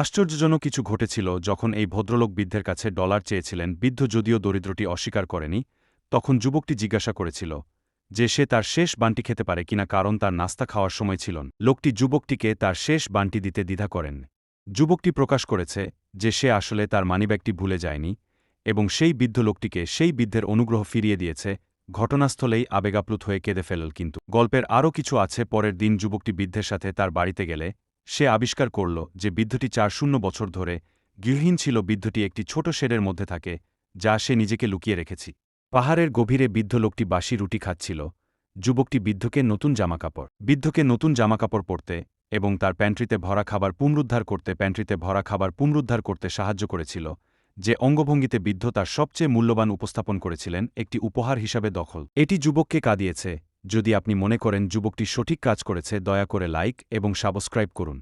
আশ্চর্যজনক কিছু ঘটেছিল যখন এই ভদ্রলোক বৃদ্ধের কাছে ডলার চেয়েছিলেন। বৃদ্ধ যদিও দরিদ্রটি অস্বীকার করেনি, তখন যুবকটি জিজ্ঞাসা করেছিল যে সে তার শেষ বানটি খেতে পারে কিনা, কারণ তার নাস্তা খাওয়ার সময় ছিল না। লোকটি যুবকটিকে তার শেষ বানটি দিতে দ্বিধা করেন। যুবকটি প্রকাশ করেছে যে সে আসলে তার মানিব্যাগটি ভুলে যায়নি এবং সেই বৃদ্ধ লোকটিকে সেই বৃদ্ধের অনুগ্রহ ফিরিয়ে দিয়েছে। ঘটনাস্থলেই আবেগাপ্লুত হয়ে কেঁদে ফেলল। কিন্তু গল্পের আরও কিছু আছে। পরের দিন যুবকটি বৃদ্ধের সাথে তার বাড়িতে গেলে সে আবিষ্কার করল যে বৃদ্ধটি ৪০ বছর ধরে গৃহহীন ছিল। বৃদ্ধটি একটি ছোট শেডের মধ্যে থাকে, যা সে নিজেকে লুকিয়ে রেখেছি। পাহাড়ের গভীরে বৃদ্ধ লোকটি বাসি রুটি খাচ্ছিল। যুবকটি বৃদ্ধকে নতুন জামাকাপড় পরতে এবং তার প্যান্ট্রিতে ভরা খাবার পুনরুদ্ধার করতে সাহায্য করেছিল, যে অঙ্গভঙ্গিতে বৃদ্ধ তার সবচেয়ে মূল্যবান উপস্থাপন করেছিলেন, একটি উপহার হিসাবে দখল। এটি যুবককে কাঁদিয়েছে। যদি আপনি মনে করেন যুবকটি সঠিক কাজ করেছে, দয়া করে লাইক এবং সাবস্ক্রাইব করুন।